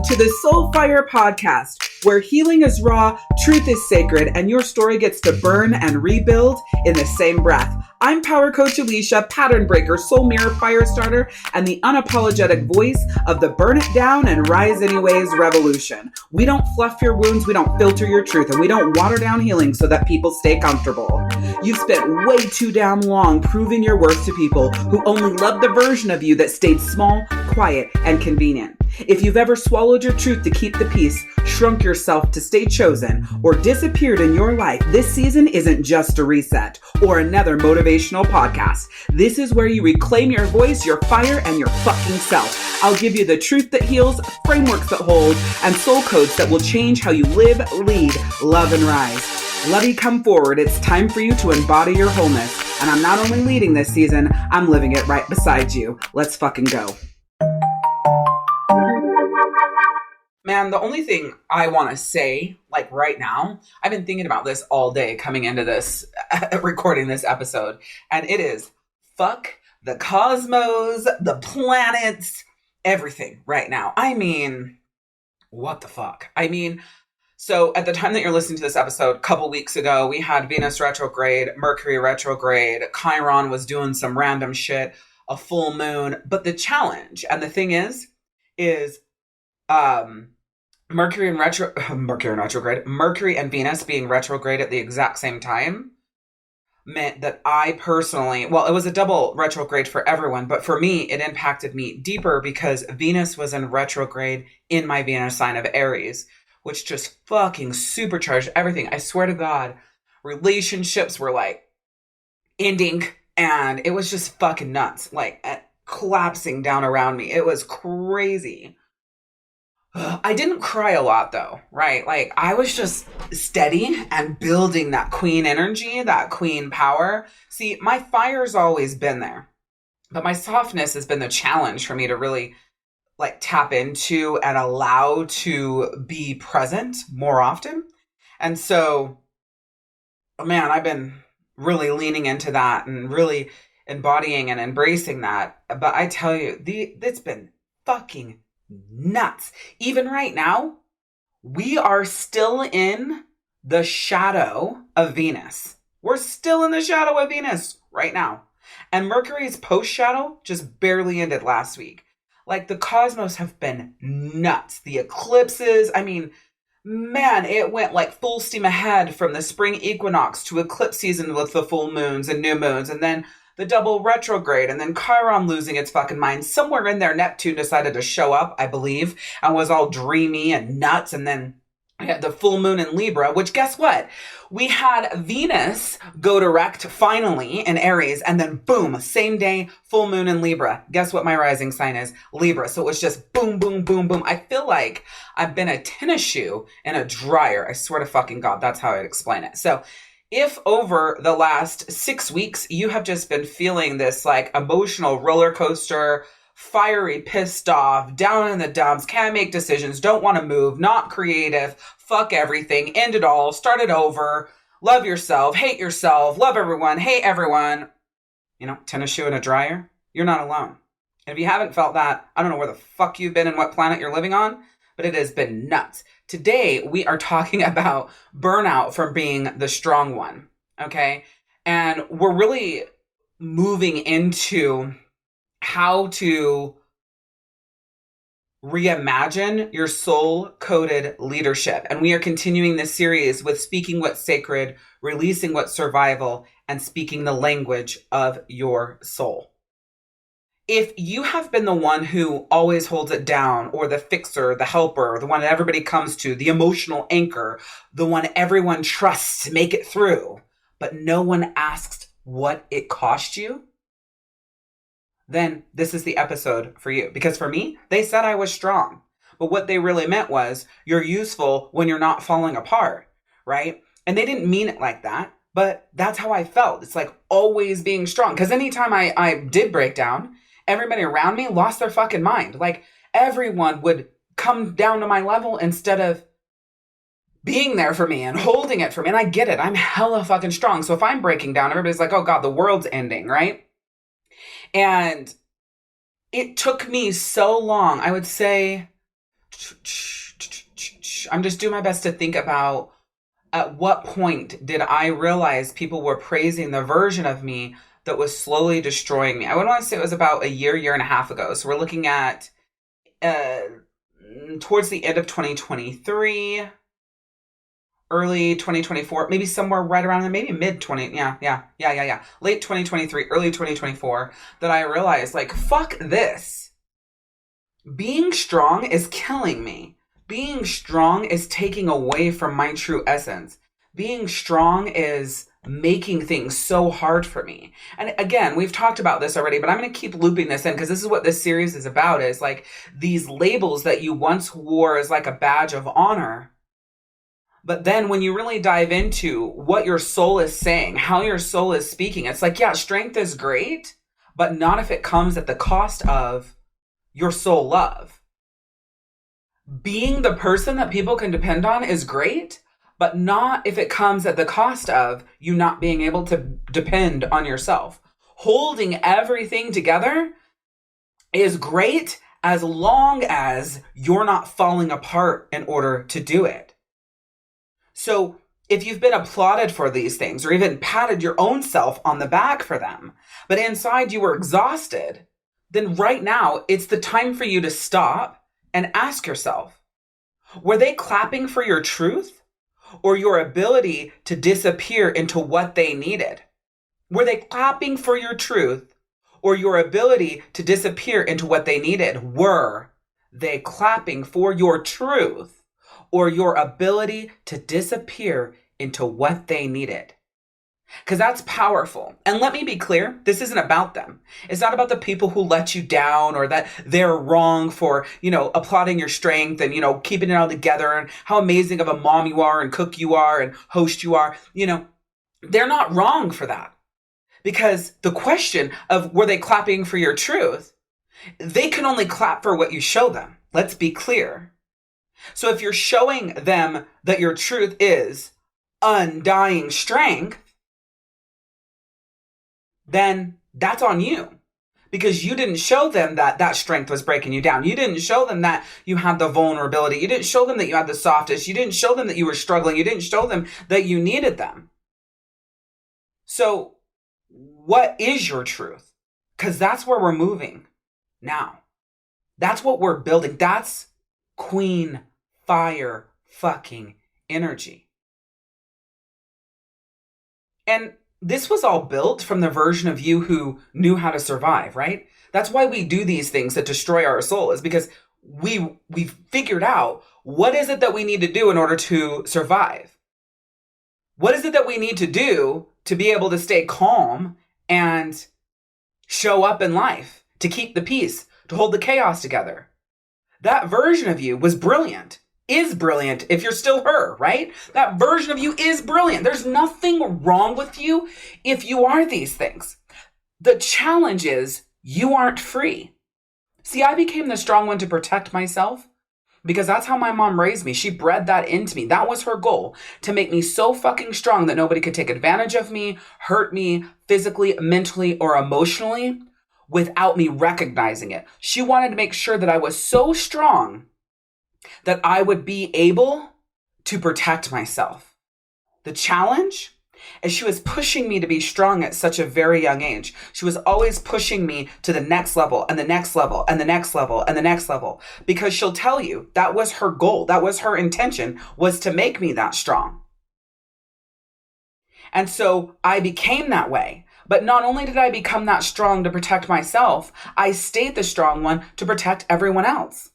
to the Soul Fire podcast, where healing is raw, truth is sacred, and your story gets to burn and rebuild in the same breath. I'm Power Coach Alishia, pattern breaker, soul mirror, firestarter, and the unapologetic voice of the burn it down and rise anyways revolution. We don't fluff your wounds, we don't filter your truth, and we don't water down healing so that people stay comfortable. You've spent way too damn long proving your worth to people who only love the version of you that stayed small, quiet, and convenient. If you've ever swallowed your truth to keep the peace, shrunk yourself to stay chosen, or disappeared in your life, this season isn't just a reset or another motivational podcast. This is where you reclaim your voice, your fire, and your fucking self. I'll give you the truth that heals, frameworks that hold, and soul codes that will change how you live, lead, love, and rise. Lovey, come forward. It's time for you to embody your wholeness. And I'm not only leading this season, I'm living it right beside you. Let's fucking go. Man, the only thing I want to say, like right now, I've been thinking about this all day coming into this, recording this episode, and it is fuck the cosmos, the planets, everything right now. I mean, what the fuck? I mean, so at the time that you're listening to this episode, a couple weeks ago, we had Venus retrograde, Mercury retrograde, Chiron was doing some random shit, a full moon, but the challenge, and the thing is Mercury and Venus being retrograde at the exact same time meant that I personally, well, it was a double retrograde for everyone, but for me, it impacted me deeper because Venus was in retrograde in my Venus sign of Aries, which just fucking supercharged everything. I swear to God, relationships were like ending and it was just fucking nuts, like collapsing down around me. It was crazy. I didn't cry a lot though, right? Like I was just steady and building that queen energy, that queen power. See, my fire's always been there, but my softness has been the challenge for me to really like tap into and allow to be present more often. And so, man, I've been really leaning into that and really embodying and embracing that. But I tell you, it's been fucking nuts. Even right now, we are still in the shadow of Venus. We're still in the shadow of Venus right now. And Mercury's post shadow just barely ended last week. Like the cosmos have been nuts. The eclipses, I mean, man, it went like full steam ahead from the spring equinox to eclipse season with the full moons and new moons. And then the double retrograde, and then Chiron losing its fucking mind. Somewhere in there, Neptune decided to show up, I believe, and was all dreamy and nuts. And then we had the full moon in Libra, which guess what? We had Venus go direct finally in Aries, and then boom, same day, full moon in Libra. Guess what my rising sign is? Libra. So it was just boom, boom, boom, boom. I feel like I've been a tennis shoe in a dryer. I swear to fucking God, that's how I'd explain it. So if over the last 6 weeks, you have just been feeling this like emotional roller coaster, fiery, pissed off, down in the dumps, can't make decisions, don't want to move, not creative, fuck everything, end it all, start it over, love yourself, love everyone, hate everyone, you know, tennis shoe in a dryer, you're not alone. And if you haven't felt that, I don't know where the fuck you've been and what planet you're living on, but it has been nuts. Today, we are talking about burnout from being the strong one, okay? And we're really moving into how to reimagine your soul-coded leadership. And we are continuing this series with speaking what's sacred, releasing what's survival, and speaking the language of your soul. If you have been the one who always holds it down, or the fixer, the helper, the one that everybody comes to, the emotional anchor, the one everyone trusts to make it through, but no one asks what it cost you, then this is the episode for you. Because for me, they said I was strong. But what they really meant was you're useful when you're not falling apart, right? And they didn't mean it like that, but that's how I felt. It's like always being strong. Because anytime I did break down, everybody around me lost their fucking mind. Like everyone would come down to my level instead of being there for me and holding it for me. And I get it. I'm hella fucking strong. So if I'm breaking down, everybody's like, oh God, the world's ending, right? And it took me so long, I would say I'm just doing my best to think about at what point did I realize people were praising the version of me that was slowly destroying me. I would want to say it was about a year and a half ago. So we're looking at uh, towards the end of 2023, early 2024, maybe somewhere right around there, maybe mid 20, late 2023, early 2024, that I realized, like, fuck this. Being strong is killing me. Being strong is taking away from my true essence. Being strong is making things so hard for me. And again, we've talked about this already, but I'm going to keep looping this in because this is what this series is about, is like these labels that you once wore as like a badge of honor. But then when you really dive into what your soul is saying, how your soul is speaking, it's like, yeah, strength is great, but not if it comes at the cost of your soul love. Being the person that people can depend on is great, but not if it comes at the cost of you not being able to depend on yourself. Holding everything together is great as long as you're not falling apart in order to do it. So if you've been applauded for these things or even patted your own self on the back for them, but inside you were exhausted, then right now it's the time for you to stop and ask yourself, were they clapping for your truth or your ability to disappear into what they needed? Were they clapping for your truth or your ability to disappear into what they needed? Were they clapping for your truth or your ability to disappear into what they needed? Because that's powerful. And let me be clear, this isn't about them. It's not about the people who let you down or that they're wrong for, applauding your strength and, keeping it all together and how amazing of a mom you are and cook you are and host you are. They're not wrong for that. Because the question of were they clapping for your truth, they can only clap for what you show them. Let's be clear. So if you're showing them that your truth is undying strength, then that's on you, because you didn't show them that strength was breaking you down. You didn't show them that you had the vulnerability. You didn't show them that you had the softest. You didn't show them that you were struggling. You didn't show them that you needed them. So what is your truth? Because that's where we're moving now. That's what we're building. That's queen fire fucking energy. And this was all built from the version of you who knew how to survive, right? That's why we do these things that destroy our soul, is because we've figured out what is it that we need to do in order to survive. What is it that we need to do to be able to stay calm and show up in life, to keep the peace, to hold the chaos together? That version of you was brilliant. Is brilliant if you're still her, right? That version of you is brilliant. There's nothing wrong with you if you are these things. The challenge is you aren't free. See, I became the strong one to protect myself because that's how my mom raised me. She bred that into me. That was her goal, to make me so fucking strong that nobody could take advantage of me, hurt me physically, mentally, or emotionally without me recognizing it. She wanted to make sure that I was so strong that I would be able to protect myself. The challenge is she was pushing me to be strong at such a very young age. She was always pushing me to the next level and the next level and the next level and the next level, because she'll tell you that was her goal. That was her intention, was to make me that strong. And so I became that way. But not only did I become that strong to protect myself, I stayed the strong one to protect everyone else.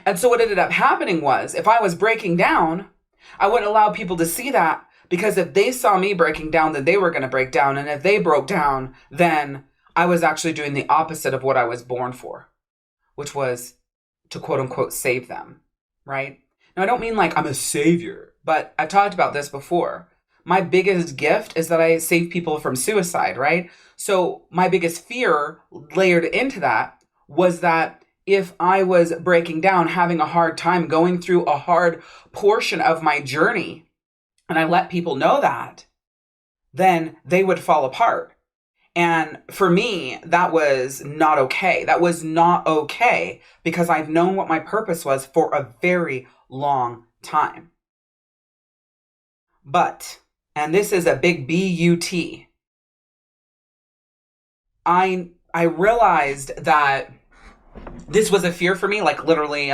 And so what ended up happening was, if I was breaking down, I wouldn't allow people to see that, because if they saw me breaking down, then they were going to break down. And if they broke down, then I was actually doing the opposite of what I was born for, which was to quote unquote save them, right? Now, I don't mean like I'm a savior, but I've talked about this before. My biggest gift is that I save people from suicide, right? So my biggest fear layered into that was that if I was breaking down, having a hard time, going through a hard portion of my journey, and I let people know that, then they would fall apart. And for me, that was not okay. That was not okay because I've known what my purpose was for a very long time. But, and this is a big B-U-T, I realized that this was a fear for me, like literally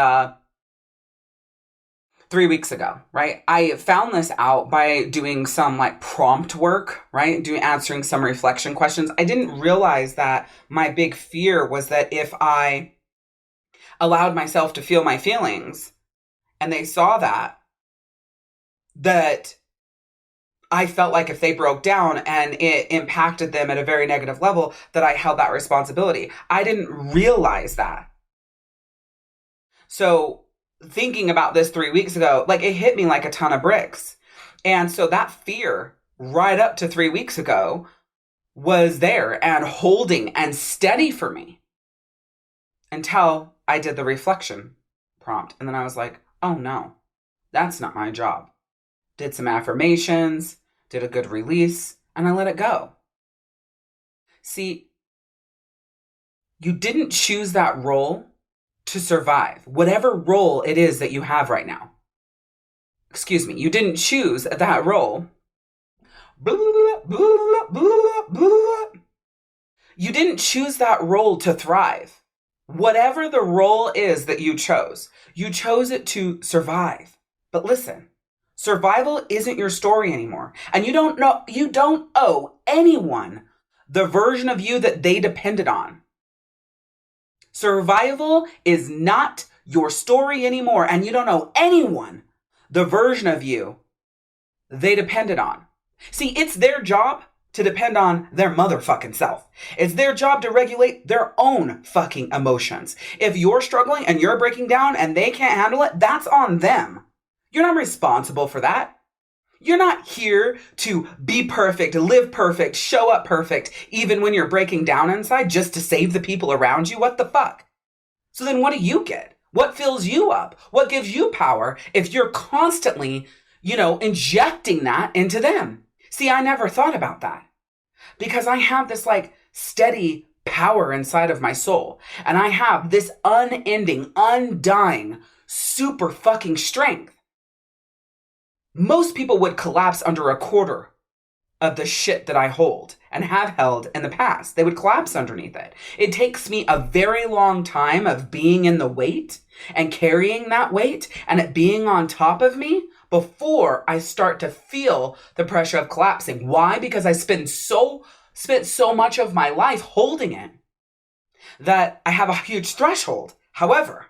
3 weeks ago, right? I found this out by doing some like prompt work, right? Answering some reflection questions. I didn't realize that my big fear was that if I allowed myself to feel my feelings and they saw that I felt like if they broke down and it impacted them at a very negative level, that I held that responsibility. I didn't realize that. So thinking about this 3 weeks ago, like it hit me like a ton of bricks. And so that fear right up to 3 weeks ago was there and holding and steady for me until I did the reflection prompt. And then I was like, oh no, that's not my job. Did some affirmations, did a good release, and I let it go. See, you didn't choose that role to survive, whatever role it is that you have right now. Excuse me, you didn't choose that role. You didn't choose that role to thrive. Whatever the role is that you chose it to survive. But listen, survival isn't your story anymore. And you don't owe anyone the version of you that they depended on. Survival is not your story anymore, and you don't owe anyone the version of you they depended on. See, it's their job to depend on their motherfucking self. It's their job to regulate their own fucking emotions. If you're struggling and you're breaking down and they can't handle it, that's on them. You're not responsible for that. You're not here to be perfect, live perfect, show up perfect, even when you're breaking down inside just to save the people around you. What the fuck? So then what do you get? What fills you up? What gives you power if you're constantly, injecting that into them? See, I never thought about that because I have this like steady power inside of my soul. And I have this unending, undying, super fucking strength. Most people would collapse under a quarter of the shit that I hold and have held in the past. They would collapse underneath it. It takes me a very long time of being in the weight and carrying that weight and it being on top of me before I start to feel the pressure of collapsing. Why? Because I spent so much of my life holding it that I have a huge threshold. However,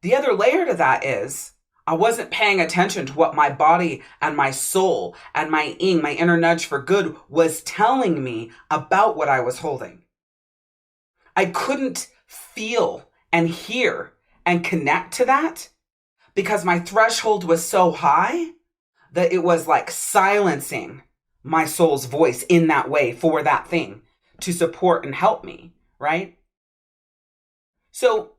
the other layer to that is I wasn't paying attention to what my body and my soul and my inner nudge for good was telling me about what I was holding. I couldn't feel and hear and connect to that because my threshold was so high that it was like silencing my soul's voice in that way for that thing to support and help me, right? So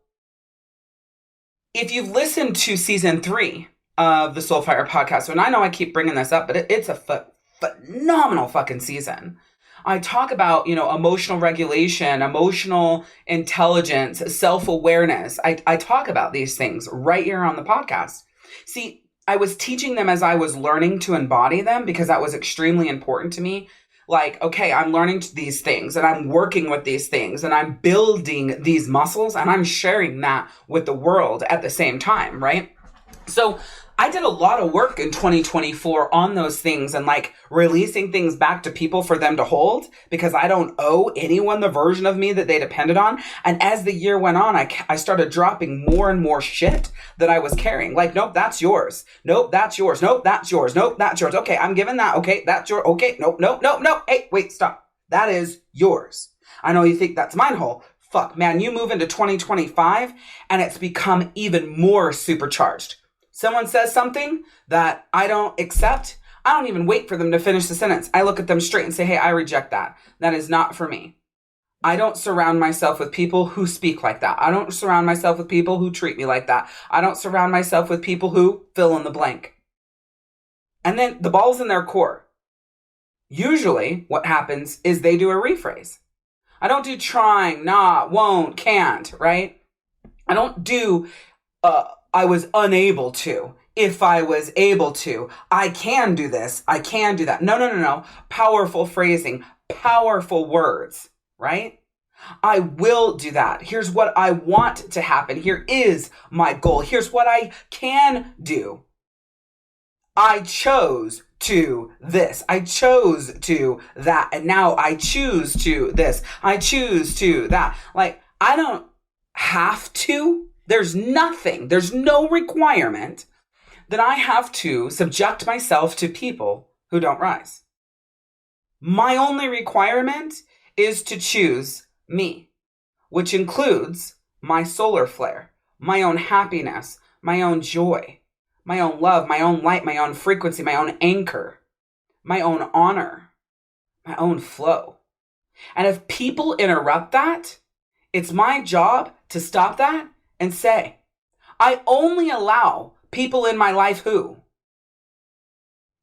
if you've listened to season 3 of the Soul Fire podcast, and I know I keep bringing this up, but it's a phenomenal fucking season. I talk about, emotional regulation, emotional intelligence, self-awareness. I talk about these things right here on the podcast. See, I was teaching them as I was learning to embody them because that was extremely important to me. Like, okay, I'm learning these things and I'm working with these things and I'm building these muscles and I'm sharing that with the world at the same time, right? So I did a lot of work in 2024 on those things and like releasing things back to people for them to hold because I don't owe anyone the version of me that they depended on. And as the year went on, I started dropping more and more shit that I was carrying. Like, nope, that's yours. Nope, that's yours. Nope, that's yours. Nope, that's yours. Okay, I'm giving that. Okay, that's yours. Okay, nope. Hey, wait, stop. That is yours. I know you think that's mine whole. Fuck, man, you move into 2025 and it's become even more supercharged. Someone says something that I don't accept, I don't even wait for them to finish the sentence. I look at them straight and say, hey, I reject that. That is not for me. I don't surround myself with people who speak like that. I don't surround myself with people who treat me like that. I don't surround myself with people who fill in the blank. And then the ball's in their court. Usually what happens is they do a rephrase. I don't do trying, not, won't, can't, right? I don't do I was unable to. If I was able to, I can do this. I can do that. No. Powerful phrasing, powerful words, right? I will do that. Here's what I want to happen. Here is my goal. Here's what I can do. I chose to this. I chose to that. And now I choose to this. I choose to that. Like, I don't have to. There's no requirement that I have to subject myself to people who don't rise. My only requirement is to choose me, which includes my solar flare, my own happiness, my own joy, my own love, my own light, my own frequency, my own anchor, my own honor, my own flow. And if people interrupt that, it's my job to stop that and say, I only allow people in my life who.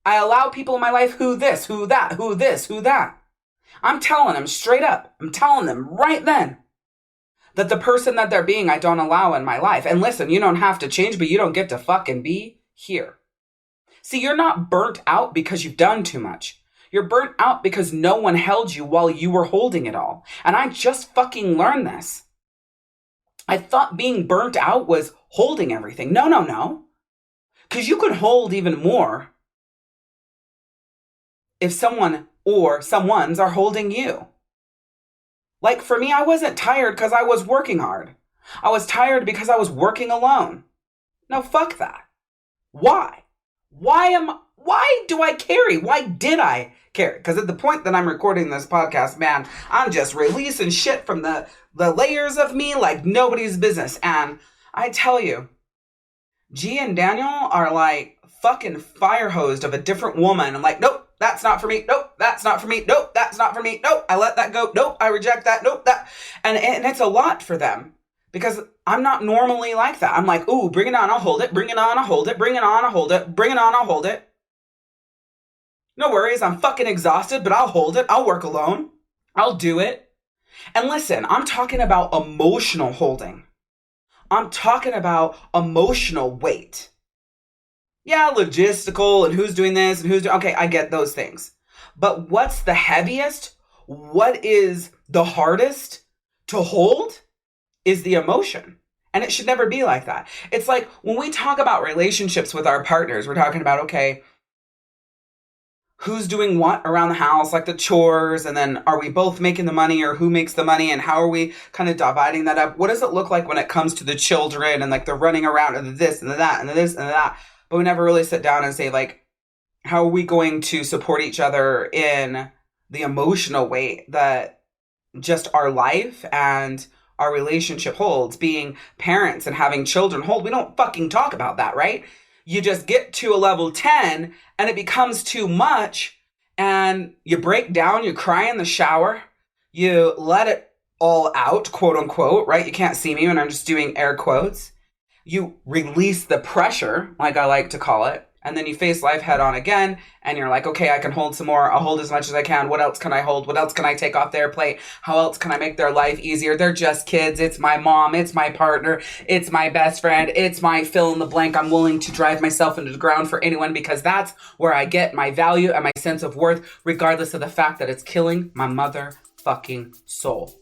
I allow people in my life who this, who that, who this, who that. I'm telling them straight up. I'm telling them right then that the person that they're being, I don't allow in my life. And listen, you don't have to change, but you don't get to fucking be here. See, you're not burnt out because you've done too much. You're burnt out because no one held you while you were holding it all. And I just fucking learned this. I thought being burnt out was holding everything. No. Because you could hold even more if someone or someones are holding you. Like for me, I wasn't tired because I was working hard. I was tired because I was working alone. No, fuck that. Why? Why do I carry? Why did I carry? Because at the point that I'm recording this podcast, man, I'm just releasing shit from the layers of me like nobody's business. And I tell you, G and Daniel are like fucking fire hosed of a different woman. I'm like, nope, that's not for me. Nope, that's not for me. Nope, that's not for me. Nope, I let that go. Nope, I reject that. Nope, that. And it's a lot for them because I'm not normally like that. I'm like, ooh, bring it on, I'll hold it. Bring it on, I'll hold it. Bring it on, I'll hold it. Bring it on, I'll hold it. No worries, I'm fucking exhausted, but I'll hold it. I'll work alone. I'll do it. And listen, I'm talking about emotional holding. I'm talking about emotional weight. Yeah, logistical and who's doing this and who's doing... Okay, I get those things. But what's the heaviest? What is the hardest to hold is the emotion. And it should never be like that. It's like when we talk about relationships with our partners, we're talking about, okay, who's doing what around the house, like the chores, and then are we both making the money or who makes the money and how are we kind of dividing that up? What does it look like when it comes to the children and like the running around and the this and the that and the this and the that? But we never really sit down and say like, how are we going to support each other in the emotional weight that just our life and our relationship holds, being parents and having children hold? We don't fucking talk about that, right? You just get to a level 10 and it becomes too much and you break down, you cry in the shower, you let it all out, quote unquote, right? You can't see me when I'm just doing air quotes. You release the pressure, like I like to call it, and then you face life head on again and you're like, okay, I can hold some more. I'll hold as much as I can. What else can I hold? What else can I take off their plate? How else can I make their life easier? They're just kids. It's my mom. It's my partner. It's my best friend. It's my fill in the blank. I'm willing to drive myself into the ground for anyone because that's where I get my value and my sense of worth, regardless of the fact that it's killing my motherfucking soul.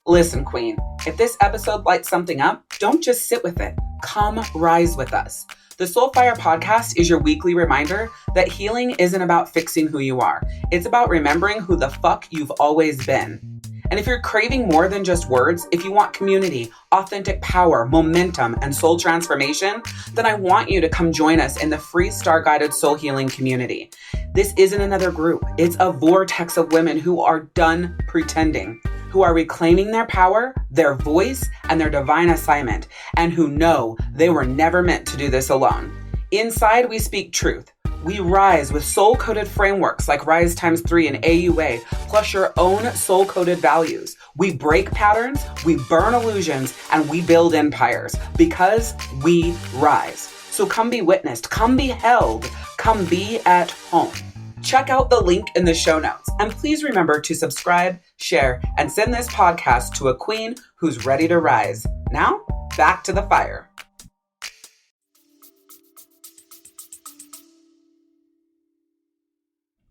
Listen, Queen, if this episode lights something up, don't just sit with it. Come rise with us. The Soulfire podcast is your weekly reminder that healing isn't about fixing who you are. It's about remembering who the fuck you've always been. And if you're craving more than just words, if you want community, authentic power, momentum, and soul transformation, then I want you to come join us in the free star-guided soul healing community. This isn't another group. It's a vortex of women who are done pretending, who are reclaiming their power, their voice, and their divine assignment, and who know they were never meant to do this alone. Inside, we speak truth. We rise with soul-coded frameworks like Rise Times 3 and AUA, plus your own soul-coded values. We break patterns, we burn illusions, and we build empires because we rise. So come be witnessed, come be held, come be at home. Check out the link in the show notes. And please remember to subscribe, share, and send this podcast to a queen who's ready to rise. Now, back to the fire.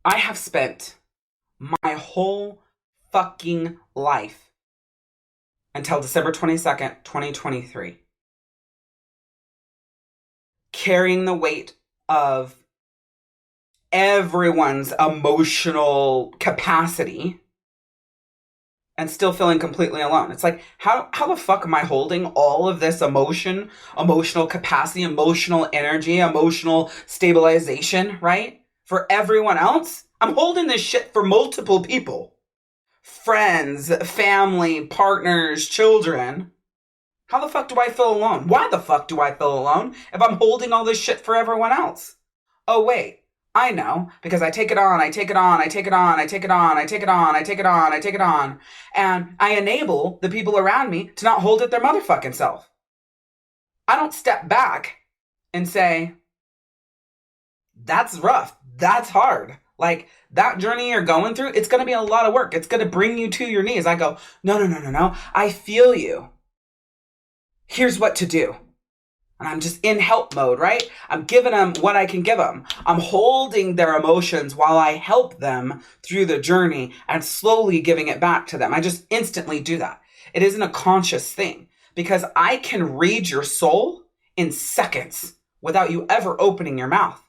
I have spent my whole fucking life until December 22nd, 2023, carrying the weight of everyone's emotional capacity and still feeling completely alone. It's like, how the fuck am I holding all of this emotional capacity, emotional energy, emotional stabilization, right? For everyone else? I'm holding this shit for multiple people. Friends, family, partners, children. How the fuck do I feel alone? Why the fuck do I feel alone if I'm holding all this shit for everyone else? Oh, wait. I know, because I take it on, I take it on, I take it on, I take it on, I take it on, I take it on, I take it on. And I enable the people around me to not hold it their motherfucking self. I don't step back and say, that's rough. That's hard. Like, that journey you're going through, it's going to be a lot of work. It's going to bring you to your knees. I go, no. I feel you. Here's what to do. And I'm just in help mode, right? I'm giving them what I can give them. I'm holding their emotions while I help them through the journey and slowly giving it back to them. I just instantly do that. It isn't a conscious thing because I can read your soul in seconds without you ever opening your mouth.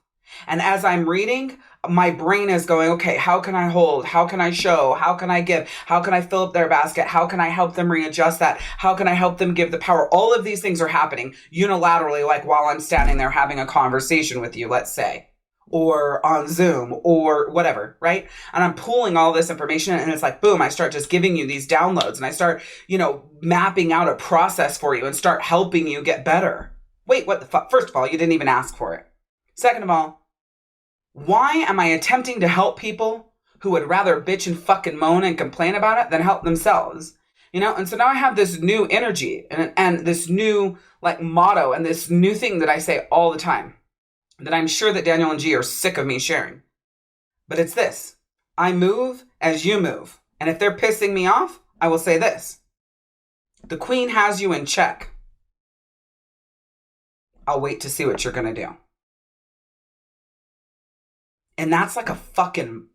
And as I'm reading, my brain is going, okay, how can I hold? How can I show? How can I give? How can I fill up their basket? How can I help them readjust that? How can I help them give the power? All of these things are happening unilaterally, like while I'm standing there having a conversation with you, let's say, or on Zoom or whatever, right? And I'm pulling all this information and it's like, boom, I start just giving you these downloads and I start, mapping out a process for you and start helping you get better. Wait, what the fuck? First of all, you didn't even ask for it. Second of all, why am I attempting to help people who would rather bitch and fucking moan and complain about it than help themselves? And so now I have this new energy and this new motto and this new thing that I say all the time that I'm sure that Daniel and G are sick of me sharing. But it's this: I move as you move. And if they're pissing me off, I will say this: the queen has you in check. I'll wait to see what you're going to do. And that's like a fucking,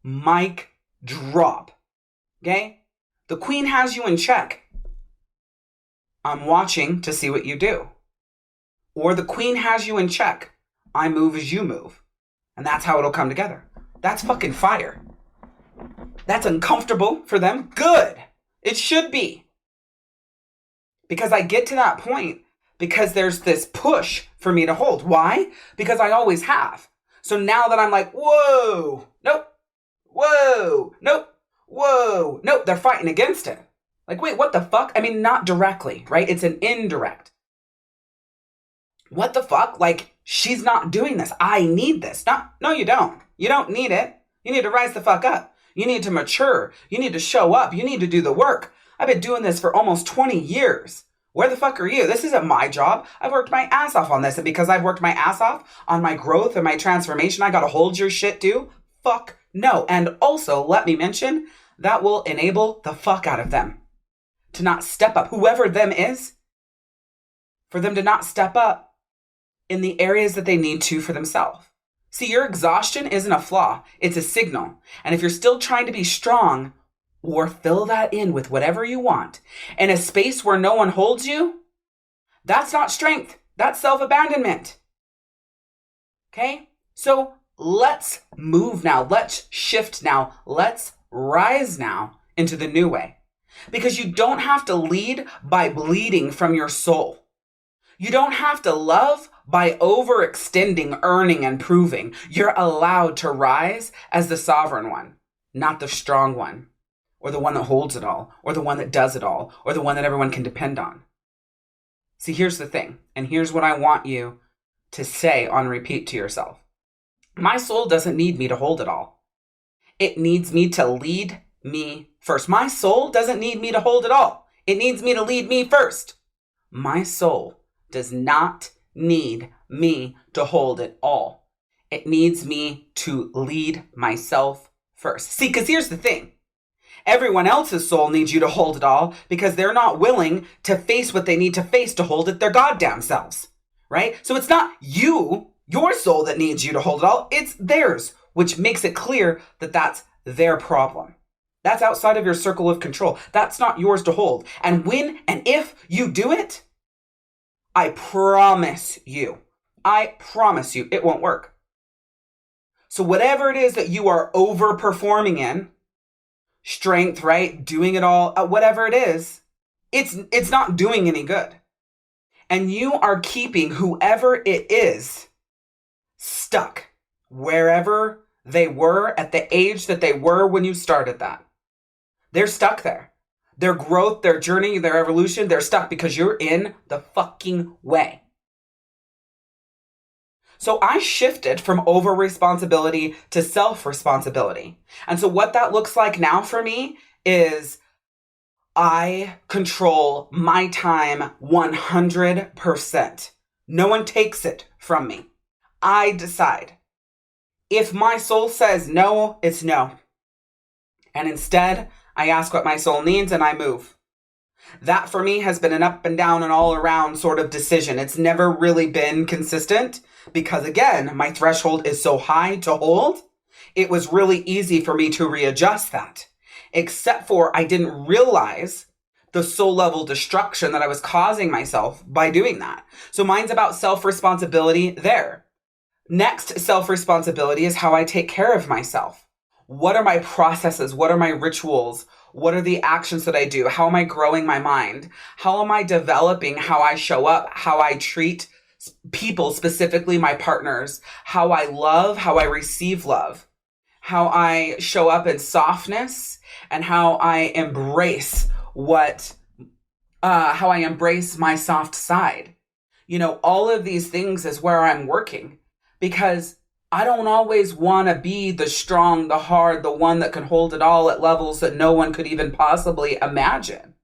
mic drop. Okay? The queen has you in check. I'm watching to see what you do. Or the queen has you in check. I move as you move. And that's how it'll come together. That's fucking fire. That's uncomfortable for them. Good. It should be. Because I get to that point because there's this push for me to hold. Why? Because I always have. So now that I'm like, whoa, nope, whoa, nope, whoa, nope, they're fighting against it. Like, wait, what the fuck? I mean, not directly, right? It's an indirect. What the fuck? Like, she's not doing this. I need this. No, you don't. You don't need it. You need to rise the fuck up. You need to mature. You need to show up. You need to do the work. I've been doing this for almost 20 years. Where the fuck are you? This isn't my job. I've worked my ass off on this. And because I've worked my ass off on my growth and my transformation, I got to hold your shit too? Fuck no. And also, let me mention, that will enable the fuck out of them to not step up, whoever them is, for them to not step up in the areas that they need to for themselves. See, your exhaustion isn't a flaw. It's a signal. And if you're still trying to be strong, or fill that in with whatever you want, in a space where no one holds you, that's not strength. That's self-abandonment. Okay? So let's move now. Let's shift now. Let's rise now into the new way. Because you don't have to lead by bleeding from your soul. You don't have to love by overextending, earning, and proving. You're allowed to rise as the sovereign one, not the strong one, or the one that holds it all, or the one that does it all, or the one that everyone can depend on. See, here's the thing, and here's what I want you to say on repeat to yourself. My soul doesn't need me to hold it all. It needs me to lead me first. My soul doesn't need me to hold it all. It needs me to lead me first. My soul does not need me to hold it all. It needs me to lead myself first. See, because here's the thing. Everyone else's soul needs you to hold it all because they're not willing to face what they need to face to hold it their goddamn selves, right? So it's not you, your soul, that needs you to hold it all. It's theirs, which makes it clear that that's their problem. That's outside of your circle of control. That's not yours to hold. And when and if you do it, I promise you, it won't work. So whatever it is that you are overperforming in, strength, right? Doing it all, whatever it is, it's not doing any good. And you are keeping whoever it is stuck wherever they were at the age that they were when you started that. They're stuck there. Their growth, their journey, their evolution, they're stuck because you're in the fucking way. So I shifted from over responsibility to self responsibility. And so what that looks like now for me is I control my time 100%. No one takes it from me. I decide. If my soul says no, it's no. And instead, I ask what my soul needs and I move. That for me has been an up and down and all around sort of decision. It's never really been consistent because, again, my threshold is so high to hold. It was really easy for me to readjust that, except for I didn't realize the soul level destruction that I was causing myself by doing that. So mine's about self-responsibility there. Next, self-responsibility is how I take care of myself. What are my processes? What are my rituals? What are the actions that I do? How am I growing my mind? How am I developing how I show up, how I treat people, specifically my partners, how I love, how I receive love, how I show up in softness, and how I embrace how I embrace my soft side. You know, all of these things is where I'm working because I don't always want to be the strong, the hard, the one that can hold it all at levels that no one could even possibly imagine.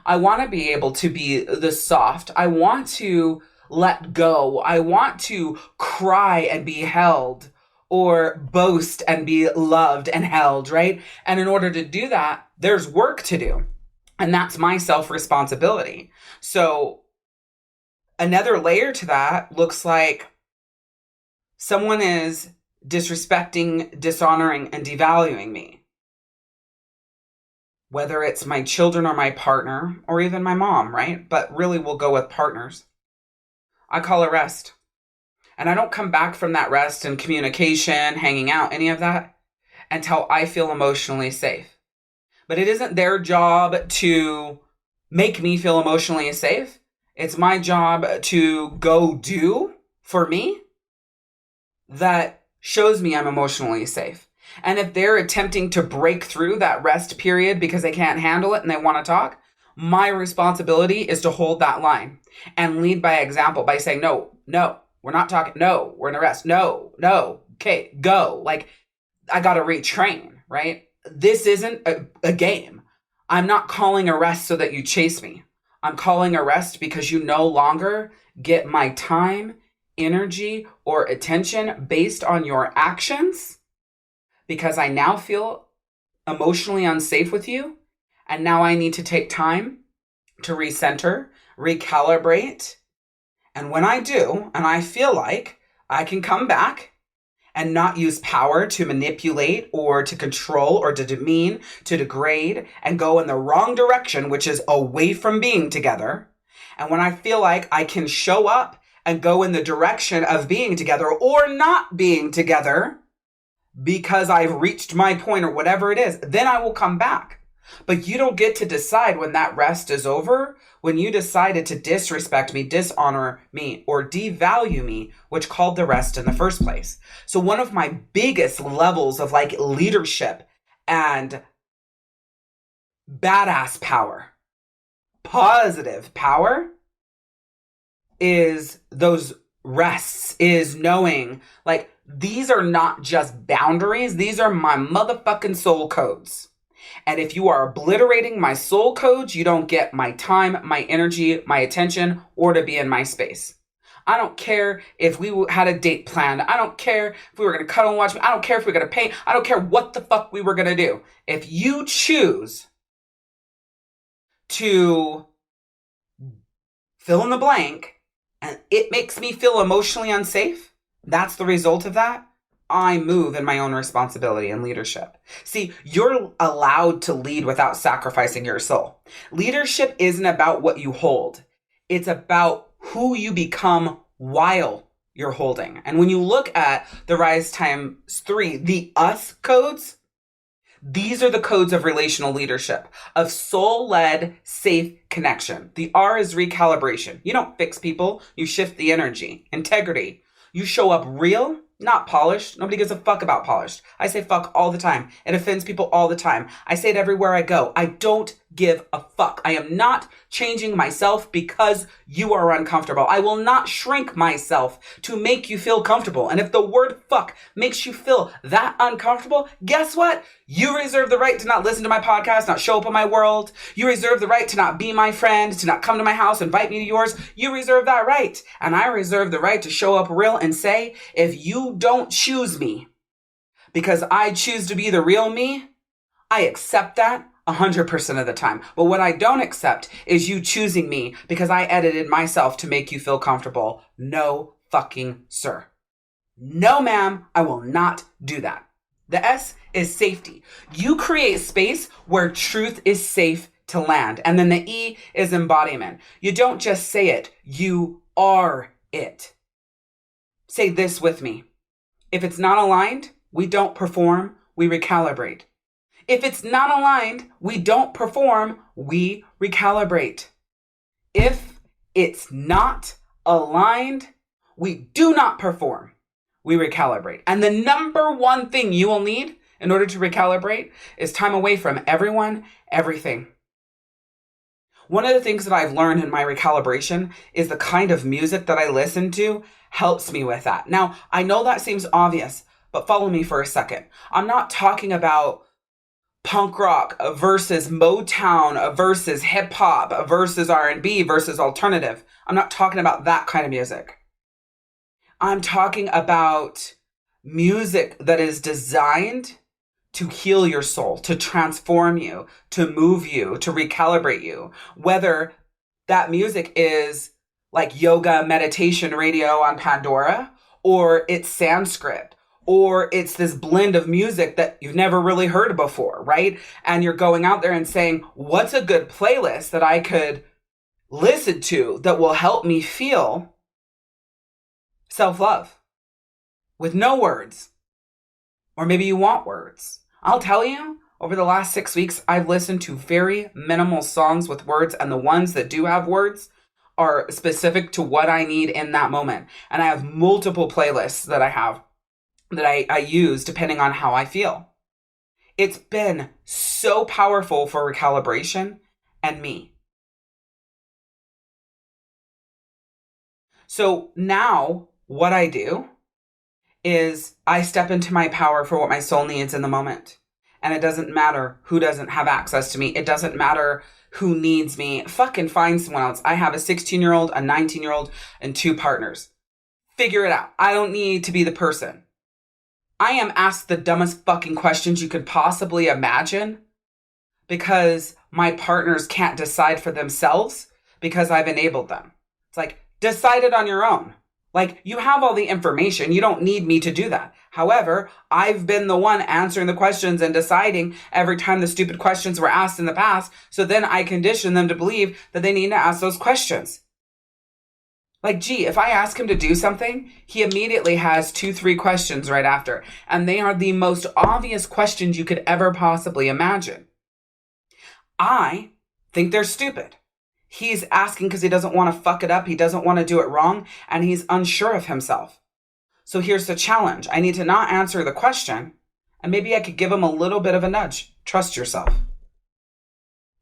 I want to be able to be the soft. I want to let go. I want to cry and be held, or boast and be loved and held, right? And in order to do that, there's work to do. And that's my self-responsibility. So another layer to that looks like someone is disrespecting, dishonoring, and devaluing me. Whether it's my children or my partner or even my mom, right? But really we'll go with partners. I call a rest. And I don't come back from that rest and communication, hanging out, any of that, until I feel emotionally safe. But it isn't their job to make me feel emotionally safe. It's my job to go do for me that shows me I'm emotionally safe. And if they're attempting to break through that rest period because they can't handle it and they want to talk, my responsibility is to hold that line and lead by example by saying, no, we're not talking. No, we're in a rest. No, okay, go. Like, I got to retrain, right? This isn't a game. I'm not calling a rest so that you chase me. I'm calling a rest because you no longer get my time, energy, or attention based on your actions, because I now feel emotionally unsafe with you. And now I need to take time to recenter, recalibrate. And when I do, and I feel like I can come back and not use power to manipulate or to control or to demean, to degrade, and go in the wrong direction, which is away from being together. And when I feel like I can show up and go in the direction of being together or not being together because I've reached my point or whatever it is, then I will come back. But you don't get to decide when that rest is over, when you decided to disrespect me, dishonor me, or devalue me, which called the rest in the first place. So one of my biggest levels of like leadership and badass power, positive power, is those rests, is knowing like These are not just boundaries. These are my motherfucking soul codes. And if you are obliterating my soul codes, you don't get my time, my energy, my attention, or to be in my space. I don't care if we had a date planned. I don't care if we were going to cuddle and watch. I don't care if we were going to paint. I don't care what the fuck we were going to do. If you choose to fill in the blank and it makes me feel emotionally unsafe, that's the result of that. I move in my own responsibility and leadership. See, you're allowed to lead without sacrificing your soul. Leadership isn't about what you hold. It's about who you become while you're holding. And when you look at the Rise Times 3, the us codes, these are the codes of relational leadership, of soul-led, safe connection. The R is recalibration. You don't fix people, you shift the energy. Integrity. You show up real, not polished. Nobody gives a fuck about polished. I say fuck all the time. It offends people all the time. I say it everywhere I go. I don't give a fuck. I am not changing myself because you are uncomfortable. I will not shrink myself to make you feel comfortable. And if the word fuck makes you feel that uncomfortable, guess what? You reserve the right to not listen to my podcast, not show up in my world. You reserve the right to not be my friend, to not come to my house, invite me to yours. You reserve that right. And I reserve the right to show up real and say, if you don't choose me because I choose to be the real me, I accept that 100% of the time. But what I don't accept is you choosing me because I edited myself to make you feel comfortable. No fucking sir. No ma'am, I will not do that. The S is safety. You create space where truth is safe to land. And then the E is embodiment. You don't just say it, you are it. Say this with me. If it's not aligned, we don't perform, we recalibrate. If it's not aligned, we don't perform, we recalibrate. If it's not aligned, we do not perform, we recalibrate. And the number one thing you will need in order to recalibrate is time away from everyone, everything. One of the things that I've learned in my recalibration is the kind of music that I listen to helps me with that. Now, I know that seems obvious, but follow me for a second. I'm not talking about punk rock versus Motown versus hip hop versus R&B versus alternative. I'm not talking about that kind of music. I'm talking about music that is designed to heal your soul, to transform you, to move you, to recalibrate you. Whether that music is like yoga meditation radio on Pandora, or it's Sanskrit, or it's this blend of music that you've never really heard before, right? And you're going out there and saying, what's a good playlist that I could listen to that will help me feel self-love with no words? Or maybe you want words. I'll tell you, over the last 6 weeks, I've listened to very minimal songs with words, and the ones that do have words are specific to what I need in that moment. And I have multiple playlists that I use depending on how I feel. It's been so powerful for recalibration and me. So now what I do is I step into my power for what my soul needs in the moment. And it doesn't matter who doesn't have access to me. It doesn't matter who needs me. Fucking find someone else. I have a 16-year-old, a 19-year-old, and 2 partners. Figure it out. I don't need to be the person. I am asked the dumbest fucking questions you could possibly imagine because my partners can't decide for themselves because I've enabled them. It's like, decide it on your own. Like, you have all the information. You don't need me to do that. However, I've been the one answering the questions and deciding every time the stupid questions were asked in the past. So then I condition them to believe that they need to ask those questions. Like, gee, if I ask him to do something, he immediately has 2-3 questions right after. And they are the most obvious questions you could ever possibly imagine. I think they're stupid. He's asking because he doesn't want to fuck it up. He doesn't want to do it wrong. And he's unsure of himself. So here's the challenge. I need to not answer the question. And maybe I could give him a little bit of a nudge. Trust yourself.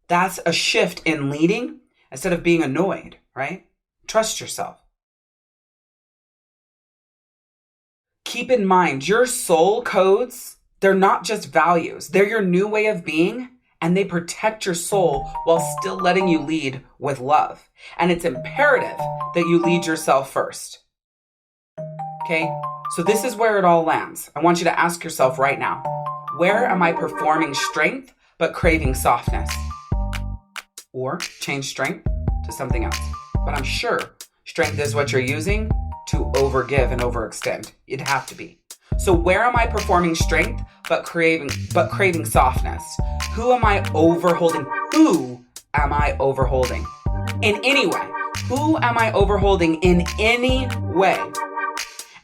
That's a shift in leading instead of being annoyed, right? Trust yourself. keep in mind, your soul codes, they're not just values. They're your new way of being, and they protect your soul while still letting you lead with love. And it's imperative that you lead yourself first. Okay? So this is where it all lands. I want you to ask yourself right now, where am I performing strength but craving softness? Or change strength to something else. But I'm sure strength is what you're using to overgive and overextend. It'd have to be. So where am I performing strength but craving softness? Who am I overholding? Who am I overholding? In any way. Who am I overholding in any way?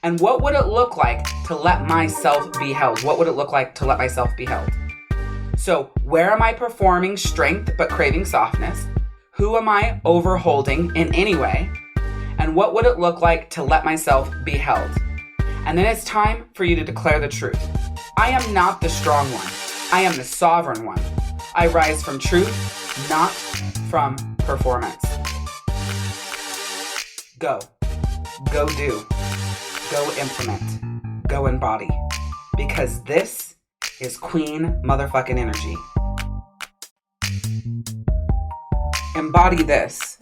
And what would it look like to let myself be held? What would it look like to let myself be held? So where am I performing strength but craving softness? Who am I overholding in any way? And what would it look like to let myself be held? And then it's time for you to declare the truth. I am not the strong one. I am the sovereign one. I rise from truth, not from performance. Go. Go do. Go implement. Go embody. Because this is Queen motherfucking energy. Embody this.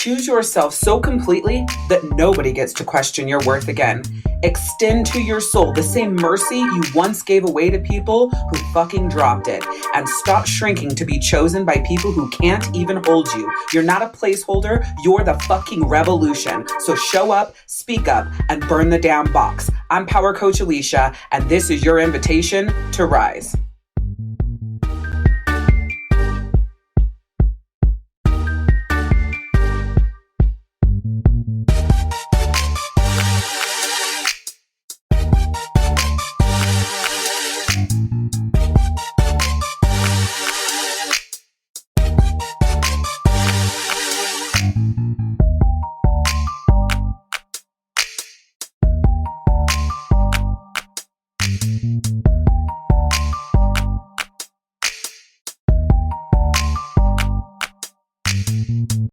Choose yourself so completely that nobody gets to question your worth again. Extend to your soul the same mercy you once gave away to people who fucking dropped it. And stop shrinking to be chosen by people who can't even hold you. You're not a placeholder, you're the fucking revolution. So show up, speak up, and burn the damn box. I'm Power Coach Alishia, and this is your invitation to rise.